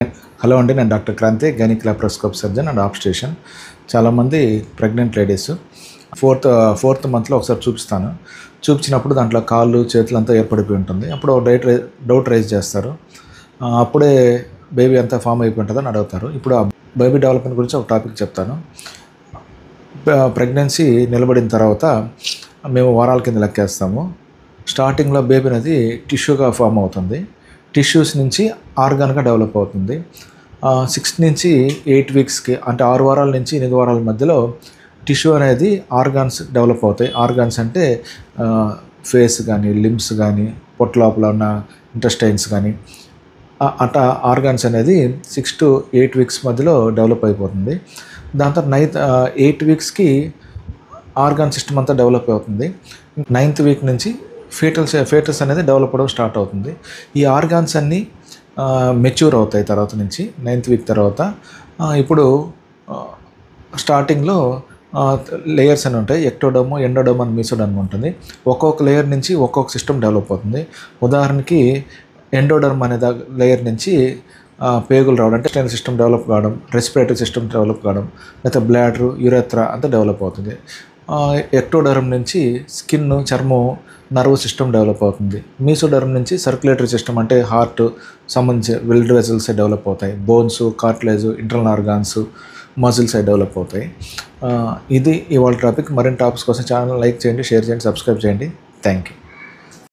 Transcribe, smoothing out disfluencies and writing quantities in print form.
Hello అండి, నేను doctor Kranti, gynaec laparoscope surgeon and obstetrician. చాలామంది ప్రెగ్నెంట్ లేడీస్ ఫోర్త్ మంత్లో ఒకసారి చూపించినప్పుడు దాంట్లో కాళ్ళు చేతులు అంతా ఏర్పడిపోయి ఉంటుంది. అప్పుడు డౌట్ రైజ్ చేస్తారు. అప్పుడే బేబీ అంతా ఫామ్ అయిపోయి ఉంటుందని అడుగుతారు. ఇప్పుడు ఆ బేబీ డెవలప్మెంట్ గురించి ఒక టాపిక్ చెప్తాను. ప్రెగ్నెన్సీ నిలబడిన తర్వాత మేము వారాల కింద లెక్కేస్తాము. స్టార్టింగ్లో బేబీ అనేది టిష్యూగా ఫామ్ అవుతుంది. టిష్యూస్ నుంచి ఆర్గాన్గా డెవలప్ అవుతుంది. 6 నుంచి 8 వీక్స్కి, అంటే 6 వారాల నుంచి 8 వారాల మధ్యలో టిష్యూ అనేది ఆర్గాన్స్ డెవలప్ అవుతాయి. ఆర్గాన్స్ అంటే ఫేస్ కానీ, లిమ్స్ కానీ, పొట్ట లోపల ఉన్న ఇంటెస్టైన్స్ కానీ, అట్లా ఆర్గాన్స్ అనేది 6 to 8 వీక్స్ మధ్యలో డెవలప్ అయిపోతుంది. దాంతో 8 వీక్స్కి ఆర్గాన్ సిస్టమ్ అంతా డెవలప్ అవుతుంది. 9th వీక్ నుంచి ఫేటస్ అనేది డెవలప్ అవ్వడం స్టార్ట్ అవుతుంది. ఈ ఆర్గాన్స్ అన్నీ మెచ్యూర్ అవుతాయి తర్వాత నుంచి 9th వీక్ తర్వాత. ఇప్పుడు స్టార్టింగ్లో లేయర్స్ అని ఉంటాయి. ఎక్టోడర్మ్, ఎండోడర్మ్ అని మీసోడర్మ్ ఉంటుంది. ఒక్కొక్క లేయర్ నుంచి ఒక్కొక్క సిస్టమ్ డెవలప్ అవుతుంది. ఉదాహరణకి ఎండోడర్మ్ అనే లేయర్ నుంచి పేగులు రావడం, అంటే స్టైన్ సిస్టమ్ డెవలప్ కావడం, రెస్పిరేటరీ సిస్టమ్ డెవలప్ కావడం, లేకపోతే బ్లాడర్, యూరెత్రా అంతా డెవలప్ అవుతుంది. ఎక్టోడర్మ్ నుంచి స్కిన్, చర్మం, నర్వ్ సిస్టమ్ డెవలప్ అవుతుంది. మీసోడర్మ్ నుంచి సర్క్యులేటరీ సిస్టమ్, అంటే హార్ట్ సంబంధించి బ్లడ్ వెజల్స్ డెవలప్ అవుతాయి. Bones, cartilage, internal organs, muscles develop అవుతాయి. ఇది ఇవాళ టాపిక్. మరిన్ని టాపిక్స్ కోసం ఛానల్ లైక్ చేయండి, షేర్ చేయండి, సబ్స్క్రైబ్ చేయండి. Thank you.